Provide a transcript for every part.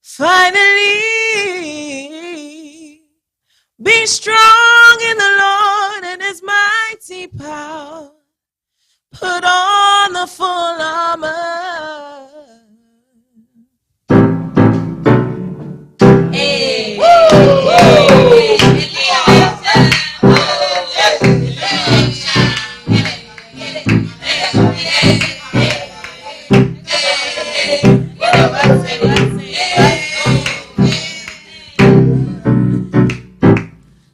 Finally, be strong in the Lord and his mighty power. Put on the full armor. Hey. Woo. Hey.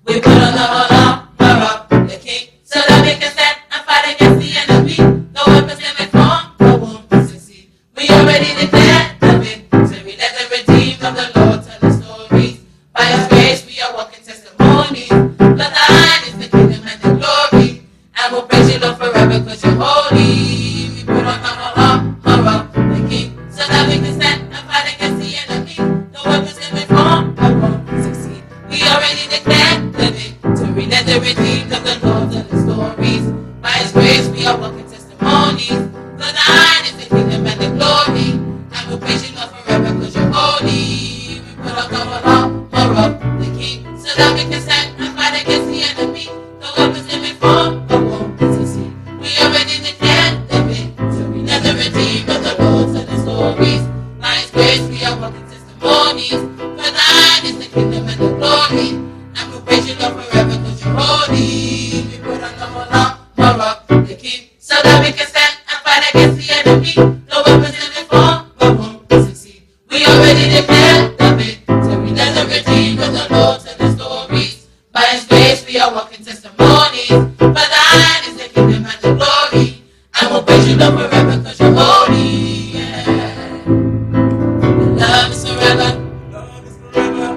We put on the whole armor of the King, so that we can stand and fight against the enemy. No weapons can be formed, no won't succeed. We already declared the victory. Let the redeemed of the Lord tell the stories. By his grace we are walking testimonies. But thine is the kingdom and the glory, and we'll praise you, Lord, forever, because you're holy. We put on the whole armor of the King, so that we can stand and fight against the enemy. No weapons can be formed, no won't succeed. We already declared the victory. Let the redeemed of the Lord tell the stories. By his grace we are walking testimonies. For thine is the kingdom and the glory, and we'll praise you, Lord, forever, because you're holy. We put on the whole armor of the King, so that we can stand and fight against the enemy. No weapons can be formed, no won't succeed. We already declared the victory. Let the redeemed of the Lord tell the stories. By his grace we are walking testimonies. For thine is the kingdom and the glory, and we'll praise you, Lord, forever, because you're holy. We put on the whole armor of the King, so that we can stand and fight against the enemy. No weapons can be formed, but won't succeed. We already declared the victory. Let the redeemed of the Lord tell the stories. By his grace we are walking testimonies. For thine is the kingdom and the glory, and we'll praise you, Lord, forever, because you're holy. Yeah. Your love is forever.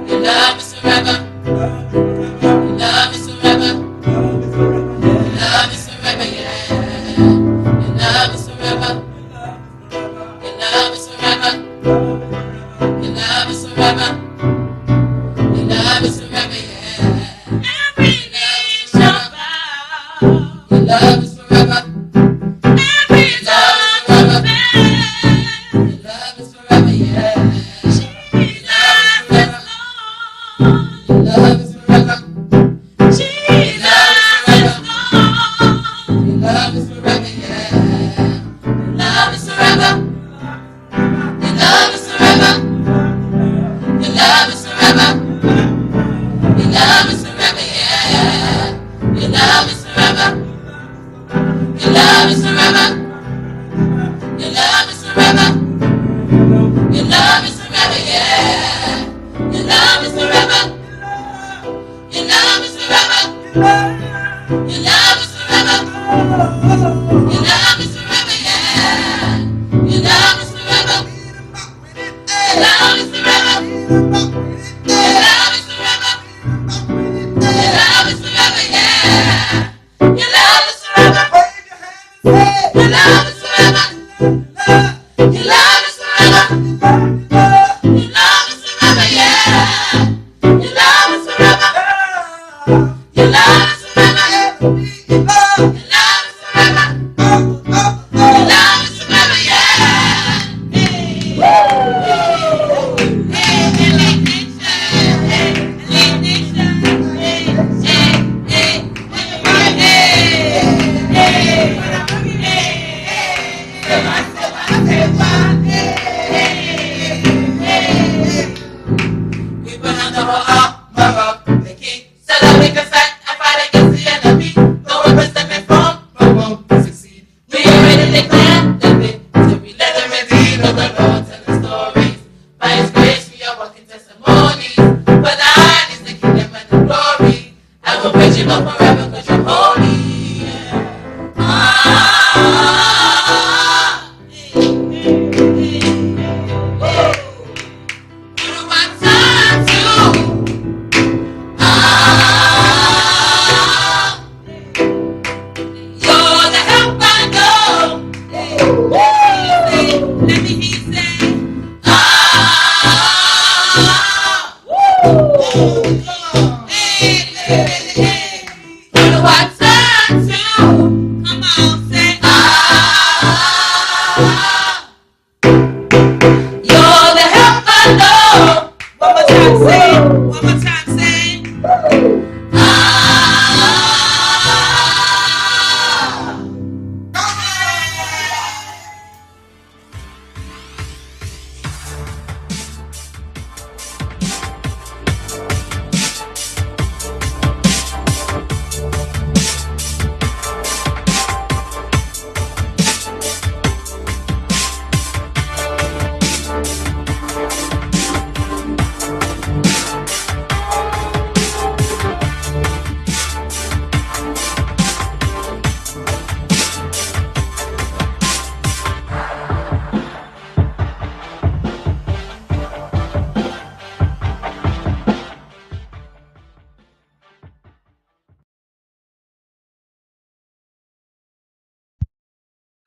Your love is forever. Your love is forever. Your love is forever, yeah. Your love is forever. Your love is forever. Your love is forever. Your love is forever, yeah. Every knee shall bow. Your love is forever. Every tongue confess. Your love is forever, yeah. Jesus is Lord. Your love is forever. Jesus is Lord. Your love is forever, yeah. Your love is forever. Your love is forever. Your love is forever. Your love is forever, yeah. Your love is forever. Your love is forever. Your love is forever. Your love is forever, yeah. Your love is forever. Your love is forever. Your love is forever. Your love is forever, yeah. Your love is forever. Your love is forever. Your love is forever. Your love is forever, yeah. Your love is forever. Your love is forever. Your love is forever. Your love is forever, yeah. Your love is forever. Your love is forever.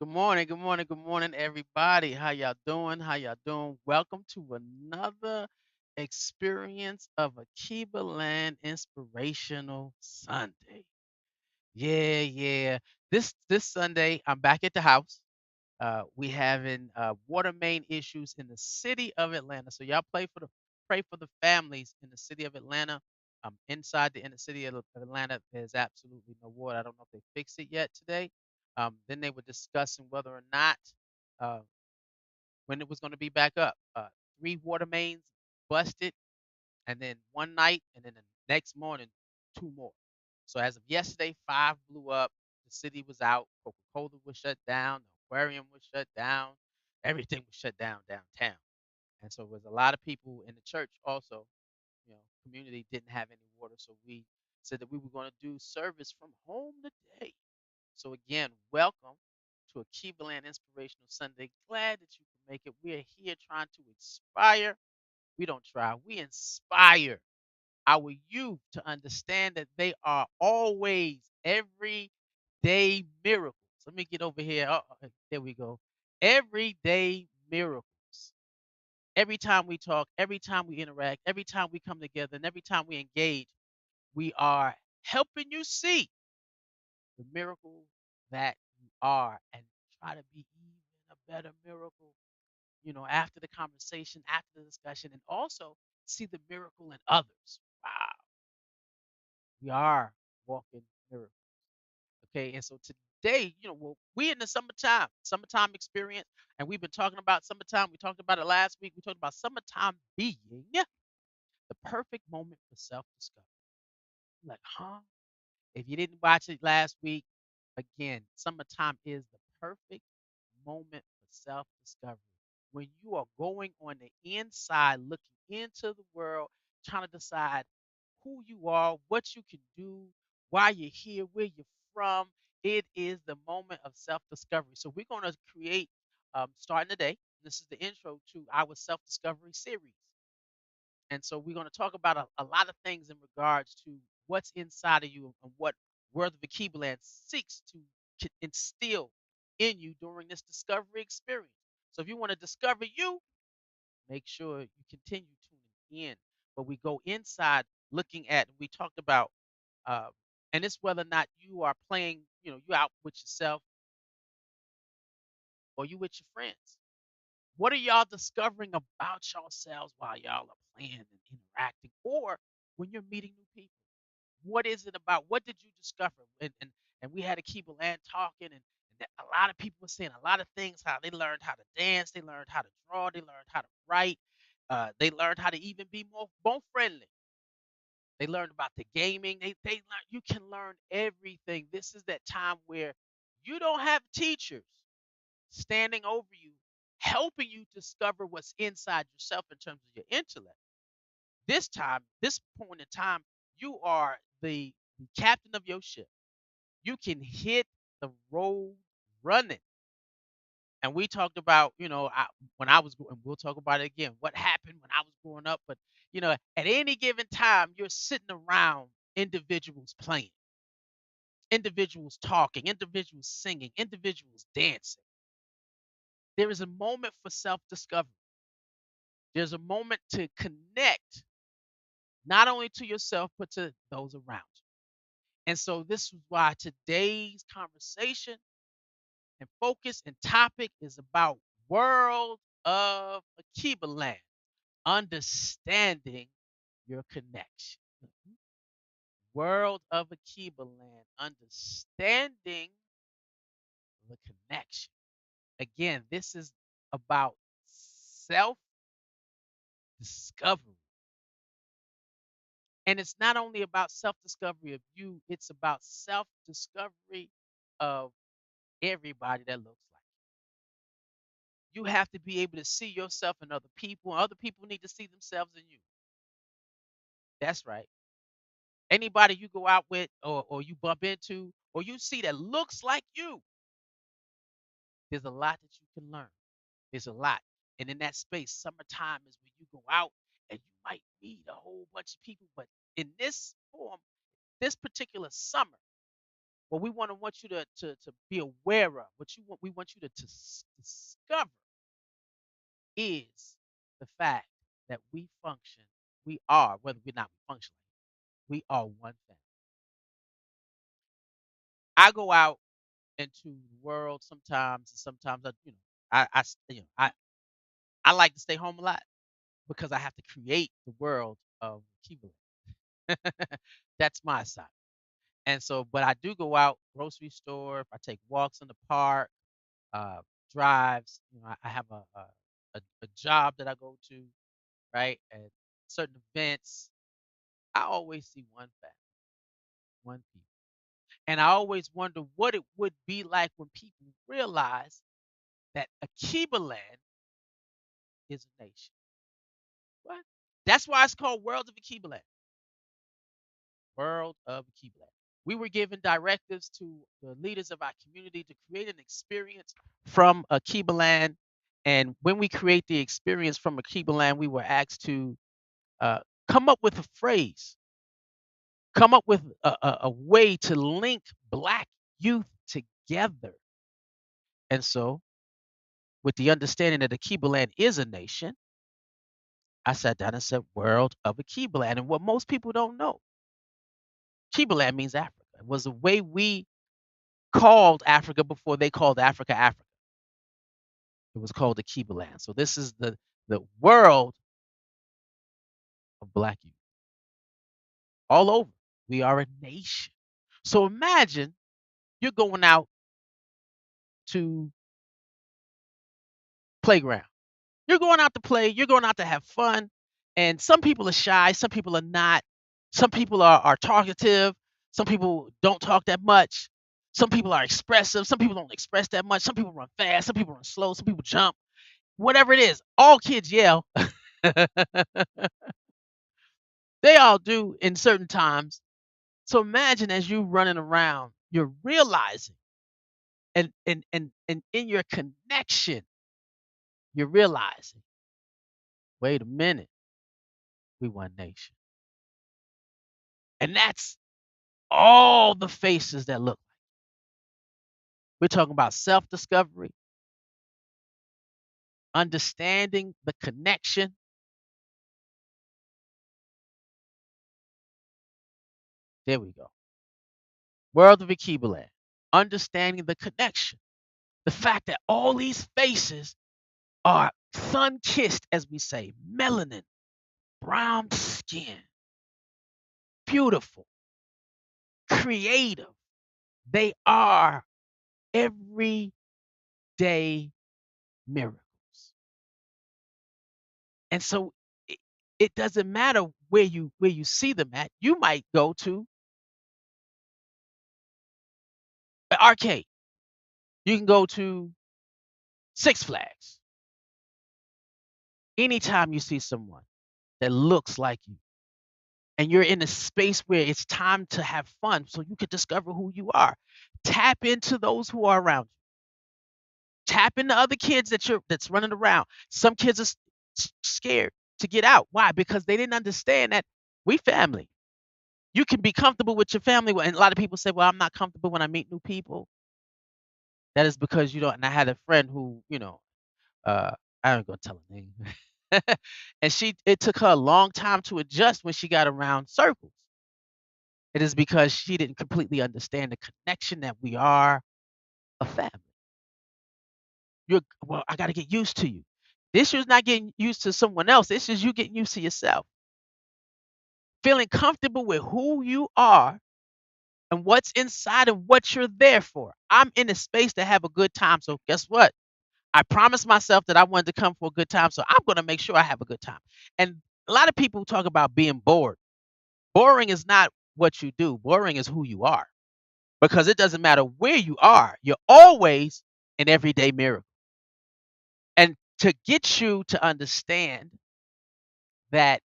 Good morning, good morning, good morning, everybody. How y'all doing? How y'all doing? Welcome to another experience of Alkebulan Inspirational Sunday. Yeah. This Sunday, I'm back at the house. We having water main issues in the city of Atlanta. So y'all pray for the families in the city of Atlanta. Inside the inner city of Atlanta, there's absolutely no water. I don't know if they fixed it yet today. Then they were discussing whether or not uh, when it was going to be back up. Three water mains busted, and then one night, and then the next morning, two more. So as of yesterday, five blew up. The city was out. Coca-Cola was shut down. The aquarium was shut down. Everything was shut down downtown. And so there was a lot of people in the church also, community didn't have any water. So we said that we were going to do service from home today. So again, welcome to a Cleveland Inspirational Sunday. Glad that you can make it. We are here trying to inspire. We don't try, we inspire our youth to understand that they are always everyday miracles. Let me get over here. There we go. Everyday miracles. Every time we talk, every time we interact, every time we come together, and every time we engage, we are helping you see the miracle that you are and try to be even a better miracle, after the conversation, after the discussion, and also see the miracle in others. Wow, we are walking miracles. Okay, and so today, well, we in the summertime experience, and we've been talking about summertime. We talked about it last week. We talked about summertime being the perfect moment for self-discovery. Like, huh? If you didn't watch it last week, again, summertime is the perfect moment for self discovery. When you are going on the inside, looking into the world, trying to decide who you are, what you can do, why you're here, where you're from, it is the moment of self discovery. So, we're going to create, starting today, this is the intro to our self discovery series. And so we're going to talk about a lot of things in regards to what's inside of you and what Word of the Keybland seeks to instill in you during this discovery experience. So if you want to discover you, make sure you continue tuning in. But we go inside looking at, we talked about, uh, and it's whether or not you are playing, you out with yourself or you with your friends. What are y'all discovering about yourselves while y'all are playing and interacting, or when you're meeting new people? What is it about? What did you discover? And we had to keep a land talking, and a lot of people were saying a lot of things. How they learned how to dance, they learned how to draw, they learned how to write, they learned how to even be more friendly. They learned about the gaming. They learned you can learn everything. This is that time where you don't have teachers standing over you, helping you discover what's inside yourself in terms of your intellect. This time, this point in time, you are the captain of your ship. You can hit the road running. And we talked about, when I was, and we'll talk about it again, what happened when I was growing up. But, at any given time, you're sitting around individuals playing, individuals talking, individuals singing, individuals dancing. There is a moment for self discovery. There's a moment to connect not only to yourself, but to those around you. And so this is why today's conversation and focus and topic is about world of Akiba land, understanding your connection. Mhm. World of Akiba land, understanding the connection. Again, this is about self discovery. And it's not only about self discovery of you, it's about self discovery of everybody that looks like you. You have to be able to see yourself in other people, and other people need to see themselves in you. That's right. Anybody you go out with or you bump into or you see that looks like you, there's a lot that you can learn. There's a lot. And in that space, summertime is when you go out and you might meet a whole bunch of people. But in this form, this particular summer, what we want you to be aware of, we want you to discover is the fact that we function, we are, whether we're not functioning, we are one family. I go out into the world sometimes, and sometimes I like to stay home a lot because I have to create the world of Cuba. That's my side. And so, but I do go out grocery store. If I take walks in the park, uh, drives. I have a job that I go to, right? And certain events, I always see one family, one people. And I always wonder what it would be like when people realize that Akiba land is a nation. What? That's why it's called World of Akiba land. World of Akiba land. We were given directives to the leaders of our community to create an experience from Akiba land. And when we create the experience from Akiba land, we were asked to uh, come up with a phrase, come up with a way to link Black youth together. And so, with the understanding that Akiba land is a nation, I sat down and said, World of Akiba land. And what most people don't know, Akiba land means Africa. It was the way we called Africa before they called Africa Africa. It was called Akiba land. So this is the world of Black youth all over. We are a nation. So imagine you're going out to playground. You're going out to play, you're going out to have fun. And some people are shy, some people are not. Some people are talkative, some people don't talk that much. Some people are expressive, some people don't express that much. Some people run fast, some people run slow, some people jump. Whatever it is, all kids yell. They all do in certain times. So imagine as you running around, you're realizing and in your connection, you're realizing, wait a minute, we one nation. And that's all the faces that look. We're talking about self-discovery, understanding the connection. There we go. World of Akibaland. Understanding the connection. The fact that all these faces are sun-kissed, as we say, melanin, brown skin, beautiful, creative. They are everyday miracles. And so it doesn't matter where you see them at. You might go to an arcade. You can go to Six Flags. Anytime you see someone that looks like you and you're in a space where it's time to have fun so you can discover who you are, tap into those who are around you. Tap into other kids that's running around. Some kids are scared to get out. Why? Because they didn't understand that we family. You can be comfortable with your family, and a lot of people say, "Well, I'm not comfortable when I meet new people." That is because you don't. And I had a friend who, uh, I ain't gonna tell her name, and it took her a long time to adjust when she got around circles. It is because she didn't completely understand the connection that we are a family. Well, I got to get used to you. This is not getting used to someone else. This is you getting used to yourself. Feeling comfortable with who you are and what's inside and what you're there for. I'm in a space to have a good time. So guess what? I promised myself that I wanted to come for a good time. So I'm going to make sure I have a good time. And a lot of people talk about being bored. Boring is not what you do. Boring is who you are. Because it doesn't matter where you are. You're always an everyday miracle. And to get you to understand that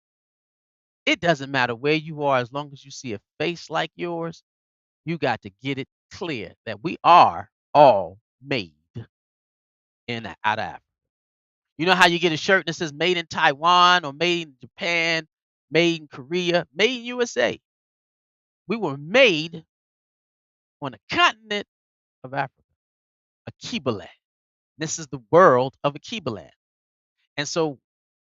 it doesn't matter where you are, as long as you see a face like yours, you got to get it clear that we are all made in out of Africa. You know how you get a shirt that says made in Taiwan or made in Japan, made in Korea, made in USA. We were made on the continent of Africa, Alkebulan. This is the world of Alkebulan. And so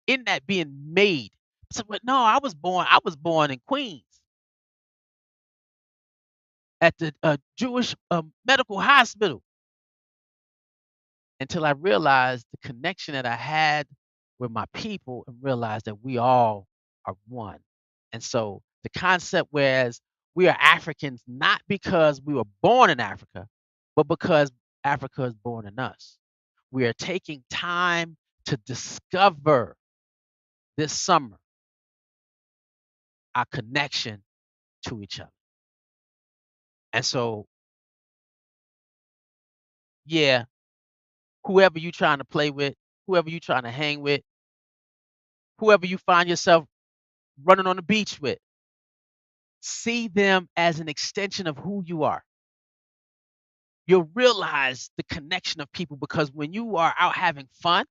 in that being made, so but no, I was born in Queens at the Jewish medical hospital until I realized the connection that I had with my people and realized that we all are one. And so the concept whereas we are Africans not because we were born in Africa, but because Africa is born in us. We are taking time to discover this summer our connection to each other. And so, yeah, whoever you trying to play with, whoever you trying to hang with, whoever you find yourself running on the beach with, see them as an extension of who you are. You'll realize the connection of people because when you are out having fun,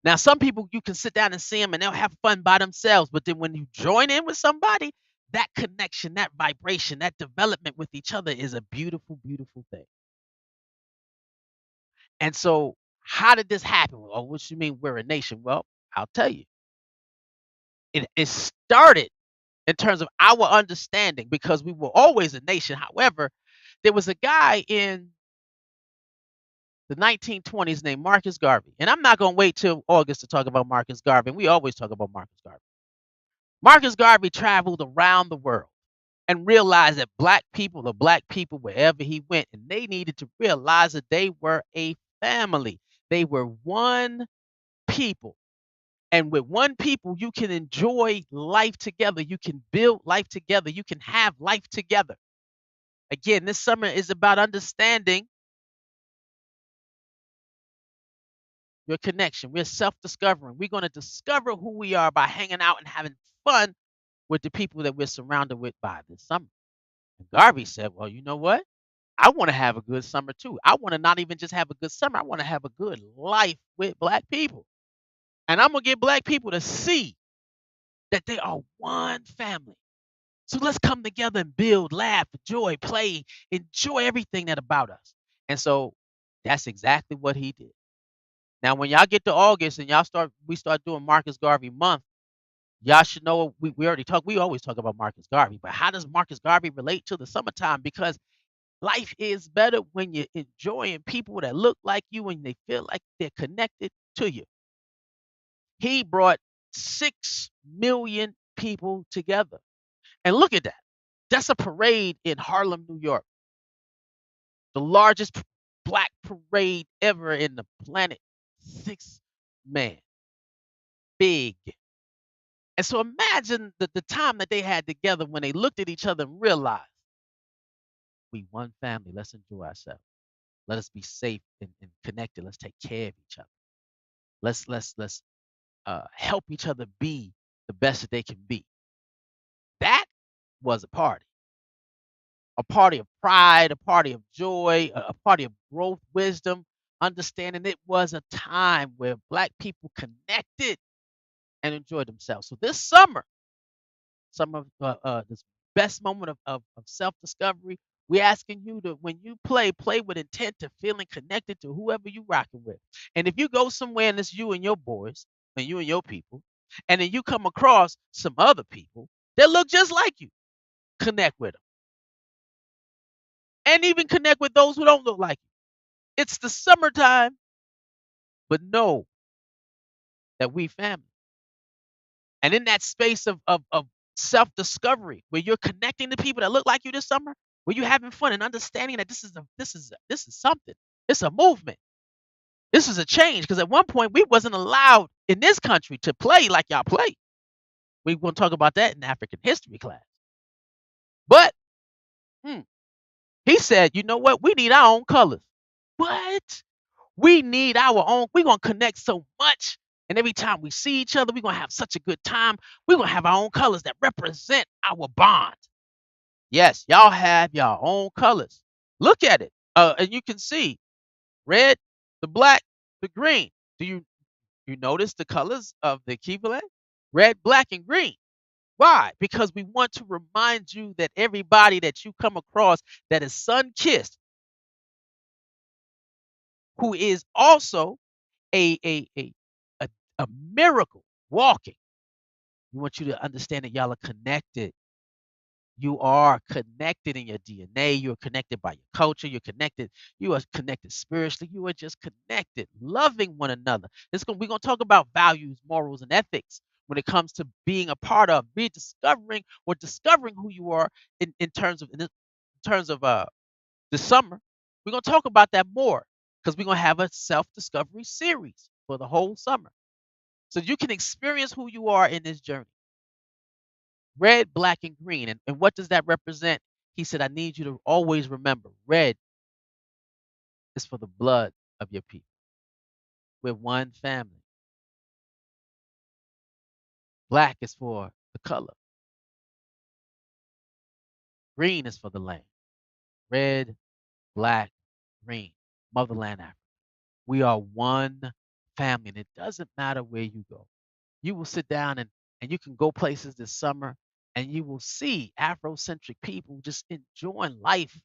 now some people you can sit down and see them and they'll have fun by themselves, but then when you join in with somebody, that connection, that vibration, that development with each other is a beautiful, beautiful thing. And so, how did this happen? Well, what you mean we're a nation? Well, I'll tell you. It started in terms of our understanding because we were always a nation. However, there was a guy in the 1920s named Marcus Garvey. And I'm not going to wait till August to talk about Marcus Garvey. We always talk about Marcus Garvey. Marcus Garvey traveled around the world and realized that black people are black people wherever he went. And they needed to realize that they were a family. They were one people. And with one people, you can enjoy life together. You can build life together. You can have life together. Again, this summer is about understanding your connection. We're self discovering. We're going to discover who we are by hanging out and having fun with the people that we're surrounded with by this summer. And Garvey said, well, you know what? I want to have a good summer too. I want to not even just have a good summer, I want to have a good life with black people. And I'm going to get black people to see that they are one family. So let's come together and build, laugh, enjoy, play, enjoy everything that about us. And so that's exactly what he did. Now, when y'all get to August and we start doing Marcus Garvey month, y'all should know we already talk. We always talk about Marcus Garvey, but how does Marcus Garvey relate to the summertime? Because life is better when you're enjoying people that look like you and they feel like they're connected to you. He brought 6 million people together. And look at that. That's a parade in Harlem, New York, the largest black parade ever in the planet. 6 man, big. And so imagine the time that they had together when they looked at each other and realized we one family. Let's enjoy ourselves. Let us be safe and connected. Let's take care of each other. Let's help each other be the best that they can be. That was a party of pride, a party of joy, a party of growth, wisdom, understanding. It was a time where black people connected and enjoyed themselves. So this summer, some of this best moment of self discovery. We're asking you to, when you play with intent to feeling connected to whoever you rocking with. And if you go somewhere and it's you and your boys and you and your people, and then you come across some other people that look just like you, connect with them. And even connect with those who don't look like you. It's the summertime, but know that we family. And in that space of self discovery, where you're connecting to people that look like you this summer, where you're having fun and understanding that this is something. It's a movement. This is a change because at one point we wasn't allowed in this country to play like y'all play. We're going to talk about that in African history class. But hmm, he said, you know what? We need our own colors. What? We need our own. We're going to connect so much. And every time we see each other, we're going to have such a good time. We're going to have our own colors that represent our bond. Yes, y'all have your own colors. Look at it. And you can see red, the black, the green. Do you notice the colors of the Kibale? Red, black, and green. Why? Because we want to remind you that everybody that you come across that is sun kissed, who is also a, a miracle walking. We want you to understand that y'all are connected. You are connected in your DNA. You're connected by your culture. You're connected. You are connected spiritually. You are just connected, loving one another. We're going to talk about values, morals, and ethics when it comes to being a part of, rediscovering or discovering who you are in terms of the summer. We're going to talk about that more because we're going to have a self-discovery series for the whole summer. So you can experience who you are in this journey. Red, black, and green. And what does that represent? He said, I need you to always remember red is for the blood of your people. We're one family. Black is for the color. Green is for the land. Red, black, green. Motherland Africa. We are one family, and it doesn't matter where you go. You will sit down and you can go places this summer and you will see Afrocentric people just enjoying life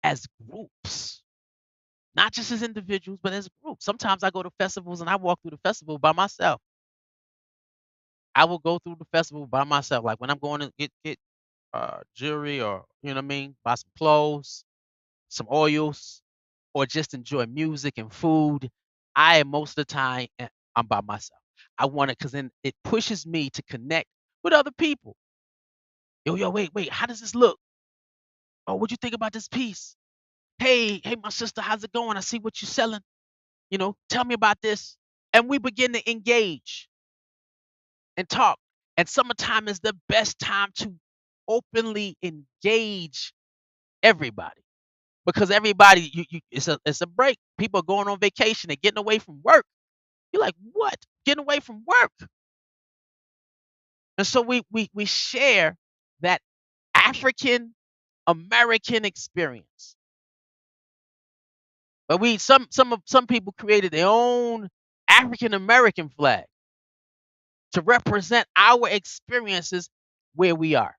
as groups, not just as individuals, but as groups. Sometimes I go to festivals and I walk through the festival by myself. I will go through the festival by myself. Like when I'm going to get jewelry or you know what I mean, buy some clothes, some oils, or just enjoy music and food. I most of the time I'm by myself. I want it because then it pushes me to connect with other people. Yo, wait, how does this look? Oh, what you think about this piece? Hey, my sister, how's it going? I see what you're selling. Tell me about this. And we begin to engage and talk. And summertime is the best time to openly engage everybody because everybody, it's a break. People are going on vacation. They're getting away from work. You're like, what? Getting away from work? And so we share that African American experience. But some people created their own African American flag to represent our experiences where we are.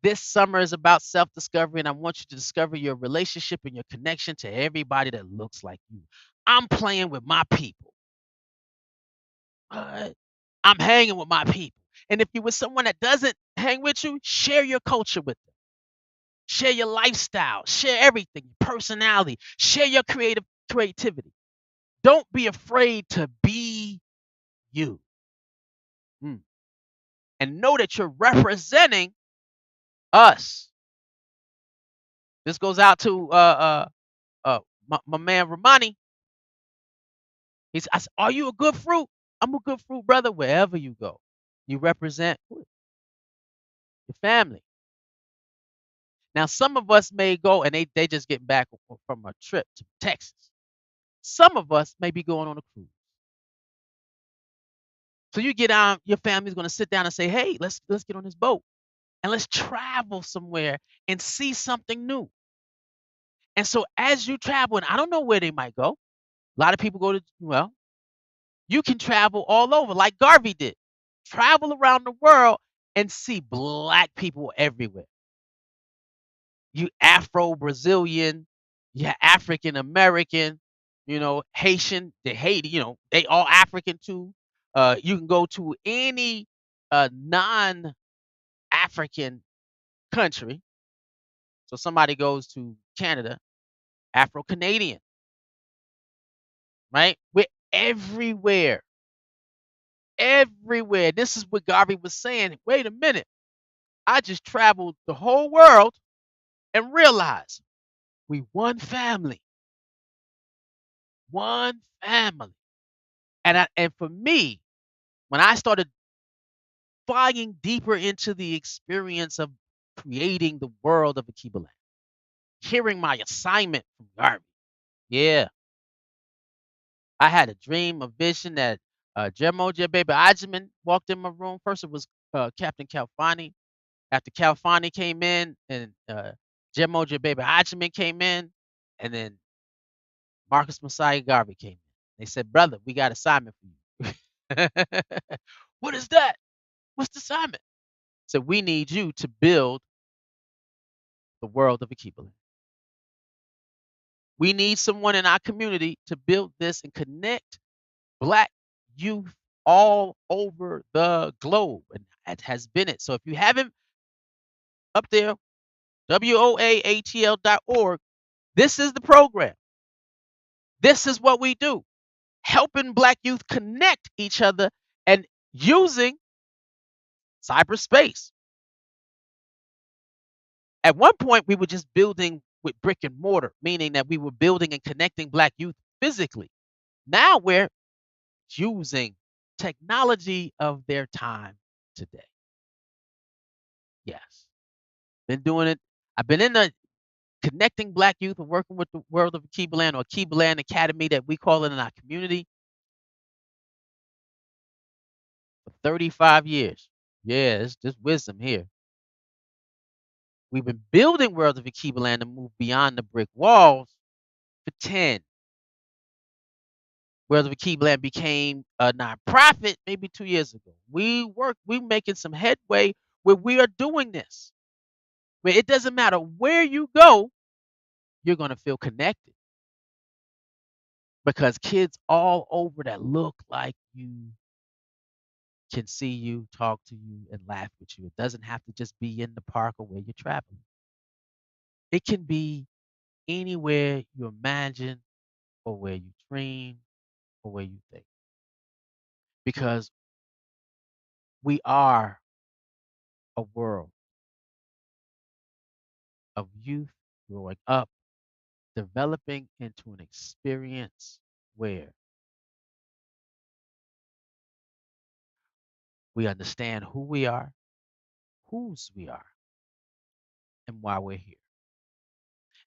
This summer is about self discovery, and I want you to discover your relationship and your connection to everybody that looks like you. I'm playing with my people. Uh, I'm hanging with my people. And if you're with someone that doesn't hang with you, share your culture with them. Share your lifestyle. Share everything, your personality. Share your creativity. Don't be afraid to be you. Mm. And know that you're representing us. This goes out to my man Romani. I said, are you a good fruit? I'm a good fruit, brother, wherever you go. You represent your family. Now, some of us may go and they just get back from a trip to Texas. Some of us may be going on a cruise. So you get on, your family's gonna sit down and say, hey, let's get on this boat and let's travel somewhere and see something new. And so as you travel, and I don't know where they might go. A lot of people go to, well, you can travel all over like Garvey did. Travel around the world and see black people everywhere. You Afro Brazilian, you African American, Haitian, they Haiti, they all African too. You can go to any non-African country. So somebody goes to Canada, Afro Canadian, right? We're everywhere. Everywhere. This is what Garvey was saying. Wait a minute. I just traveled the whole world and realized we one family. One family. And for me, when I started flying deeper into the experience of creating the world of Akibaland, hearing my assignment from Garvey. Yeah, I had a dream, a vision that Jemo Baby Ajiman walked in my room. First, it was Captain Kalfani. After Kalfani came in, and Jemo Baby Ajiman came in, and then Marcus Messiah Garvey came in. They said, "Brother, we got assignment for you." What is that? What's the assignment? So we need you to build the world of Akiba. We need someone in our community to build this and connect Black youth all over the globe. And that has been it. So if you haven't up there, woaatl.org, this is the program. This is what we do, helping Black youth connect each other and using cyberspace. At one point, we were just building with brick and mortar, meaning that we were building and connecting Black youth physically. Now we're using technology of their time today. Yes. Been doing it. I've been in the connecting Black youth and working with the world of Alkebulan or Alkebulan Academy that we call it in our community for 35 years. Yeah, it's just wisdom here. We've been building World of Alkebulan to move beyond the brick walls for 10. World of Alkebulan became a nonprofit maybe 2 years ago. We making some headway where we are doing this. Where it doesn't matter where you go, you're gonna feel connected because kids all over that look like you can see you, talk to you, and laugh with you. It doesn't have to just be in the park or where you're traveling. It can be anywhere you imagine or where you dream or where you think. Because we are a world of youth growing up, developing into an experience where we understand who we are, whose we are, and why we're here.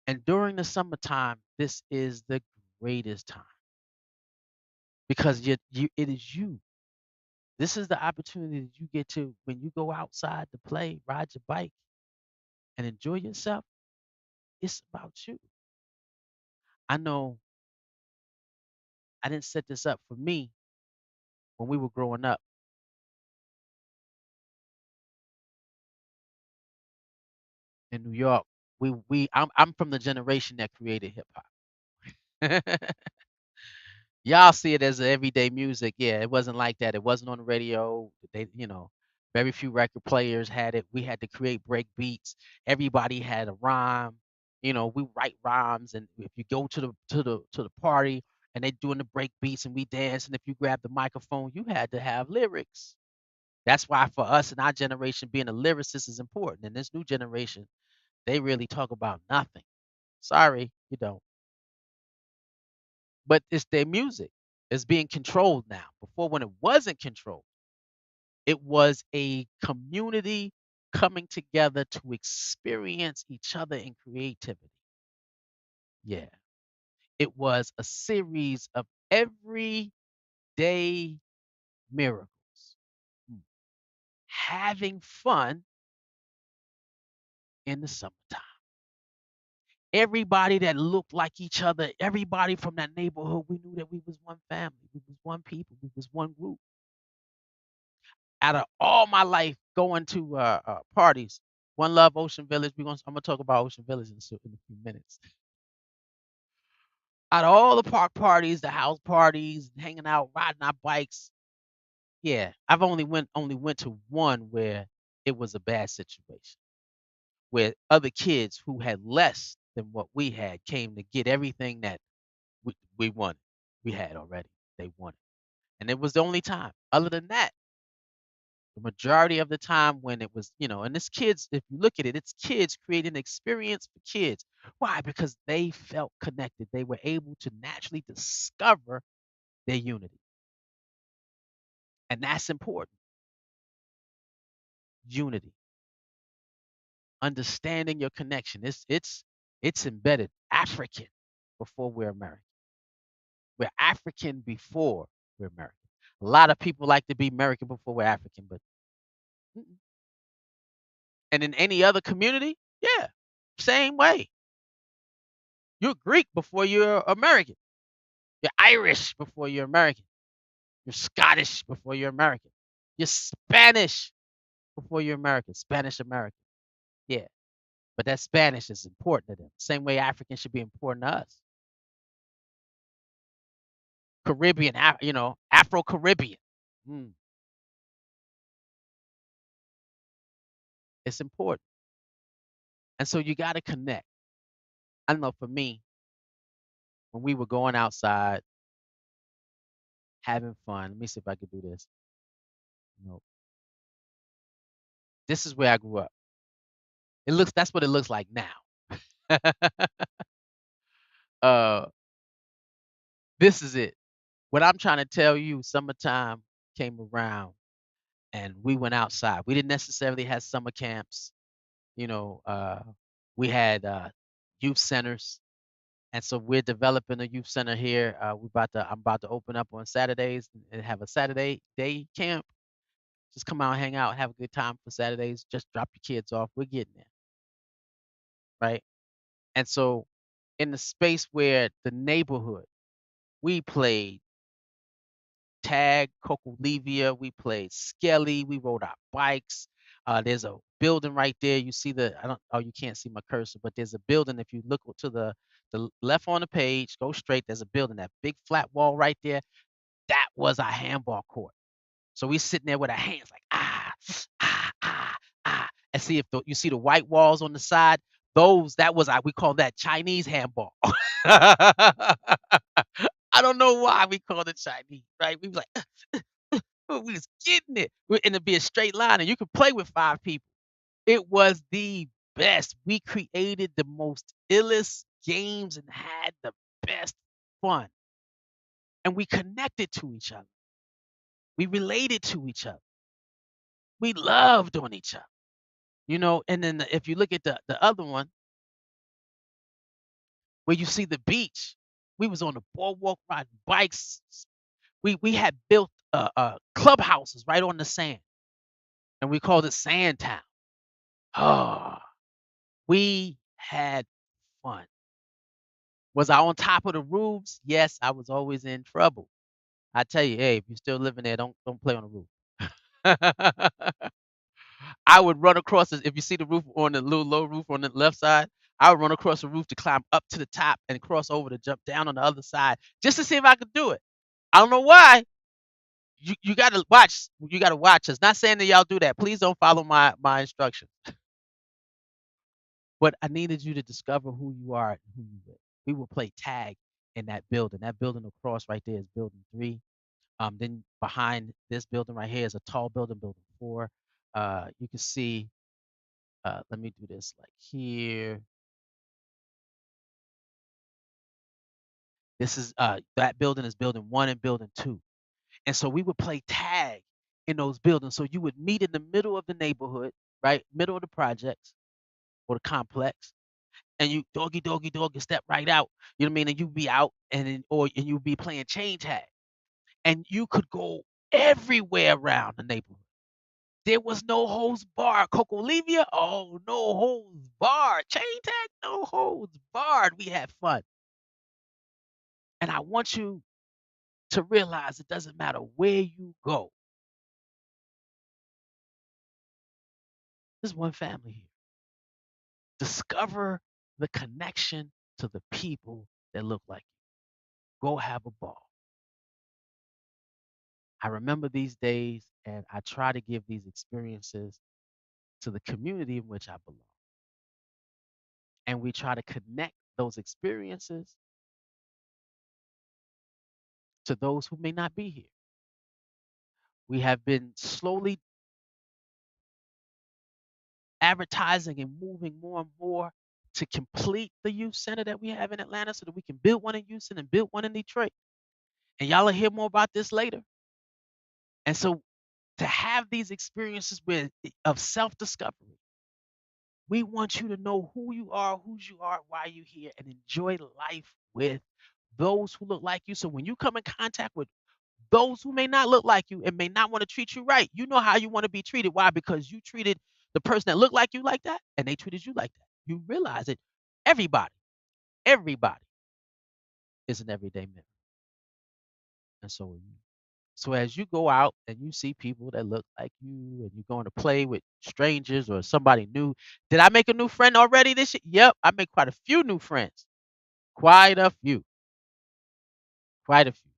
And during the summertime, this is the greatest time because it is you. This is the opportunity that you get to when you go outside to play, ride your bike, and enjoy yourself. It's about you. I know I didn't set this up for me when we were growing up in New York. I'm from the generation that created hip hop. Y'all see it as everyday music. Yeah, it wasn't like that. It wasn't on the radio. Very few record players had it. We had to create break beats. Everybody had a rhyme. We write rhymes, and if you go to the party and they doing the break beats and we dance, and if you grab the microphone, you had to have lyrics. That's why for us in our generation, being a lyricist is important. In this new generation, they really talk about nothing. Sorry, you don't. But it's their music. It's being controlled now. Before, when it wasn't controlled, it was a community coming together to experience each other in creativity. Yeah. It was a series of everyday miracles. Mm. Having fun in the summertime. Everybody that looked like each other, everybody from that neighborhood, we knew that we was one family, we was one people, we was one group. Out of all my life going to parties, One Love Ocean Village. I'm gonna talk about Ocean Village in a few minutes. Out of all the park parties, the house parties, hanging out, riding our bikes, yeah, I've only went to one where it was a bad situation, where other kids who had less than what we had came to get everything that we wanted. We had already. They wanted, and it was the only time. Other than that, the majority of the time when it was, and it's kids, if you look at it, it's kids creating an experience for kids. Why? Because they felt connected. They were able to naturally discover their unity. And that's important. Unity. Understanding your connection. It's embedded. African before we're American. We're African before we're American. A lot of people like to be American before we're African, but mm-mm. And in any other community, yeah, same way. You're Greek before you're American. You're Irish before you're American. You're Scottish before you're American. You're Spanish before you're American. Spanish American. Yeah. But that Spanish is important to them. Same way African should be important to us. Caribbean, Afro Caribbean. Mm, it's important. And so you got to connect. I know for me, when we were going outside, having fun, let me see if I could do this. You know, this is where I grew up. That's what it looks like now. uh, this is it. What I'm trying to tell you, summertime came around and we went outside. We didn't necessarily have summer camps. You know, we had youth centers. And so we're developing a youth center here. I'm about to open up on Saturdays and have a Saturday day camp. Just come out, hang out, have a good time for Saturdays. Just drop your kids off. We're getting there, right? And so, in the space where the neighborhood, we played tag, Cocolivia, we played Skelly, we rode our bikes. There's a building right there. You see I don't, oh, you can't see my cursor, but there's a building. If you look to the left on the page, go straight. There's a building, that big flat wall right there. That was our handball court. So we sitting there with our hands like ah, ah, ah, and see if you see the white walls on the side. That was we call that Chinese handball. I don't know why we called it Chinese, right? We was like, we was getting it. And it'd be a straight line, and you could play with 5 people. It was the best. We created the most illest games and had the best fun. And we connected to each other. We related to each other. We loved on each other. And then if you look at the other one where you see the beach, we was on the boardwalk riding bikes. We had built clubhouses right on the sand, and we called it Sand Town. Oh, we had fun. Was I on top of the roofs? Yes, I was always in trouble. I tell you, hey, if you're still living there, don't play on the roof. I would run across if you see the roof on the little low roof on the left side, I would run across the roof to climb up to the top and cross over to jump down on the other side just to see if I could do it. I don't know why. You gotta watch. You gotta watch us. Not saying that y'all do that. Please don't follow my instructions. But I needed you to discover who you are and who you with. We will play tag in that building. That building across right there is building 3. Then behind this building right here is a tall building, building 4. You can see. Let me do this like here. This is that building is building 1 and building 2. And so we would play tag in those buildings. So you would meet in the middle of the neighborhood, right? Middle of the projects or the complex. And you doggy step right out. You know what I mean? And you'd be out and you'd be playing chain tag. And you could go everywhere around the neighborhood. There was no holds barred. Cocolivia, oh, no holds barred. Chain tag, no holds barred. We had fun. And I want you to realize it doesn't matter where you go. There's one family here. Discover the connection to the people that look like you. Go have a ball. I remember these days and I try to give these experiences to the community in which I belong. And we try to connect those experiences to those who may not be here. We have been slowly advertising and moving more and more to complete the youth center that we have in Atlanta so that we can build one in Houston and build one in Detroit. And y'all will hear more about this later. And so to have these experiences of self-discovery, we want you to know who you are, whose you are, why you're here, and enjoy life with those who look like you. So when you come in contact with those who may not look like you and may not want to treat you right, you know how you want to be treated. Why? Because you treated the person that looked like you like that, and they treated you like that. You realize it. Everybody is an everyday member, and so are you. So as you go out and you see people that look like you and you're going to play with strangers or somebody new, did I make a new friend already this year? Yep, I made quite a few new friends. Quite a few. Quite a few.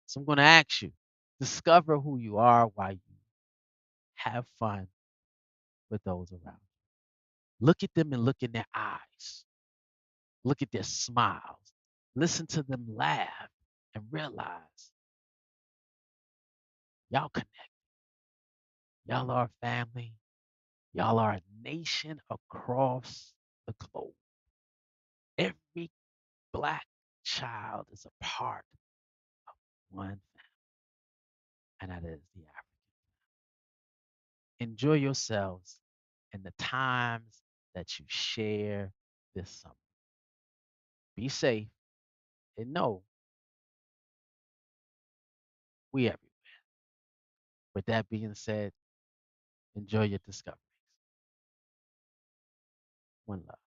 So I'm going to ask you, discover who you are while you have fun with those around you. Look at them and look in their eyes. Look at their smiles. Listen to them laugh and realize y'all connect. Y'all are a family. Y'all are a nation across the globe. Every black child is a part of one family, and that is the African. Enjoy yourselves and the times that you share this summer. Be safe and know we everywhere. With that being said, enjoy your discoveries. One love.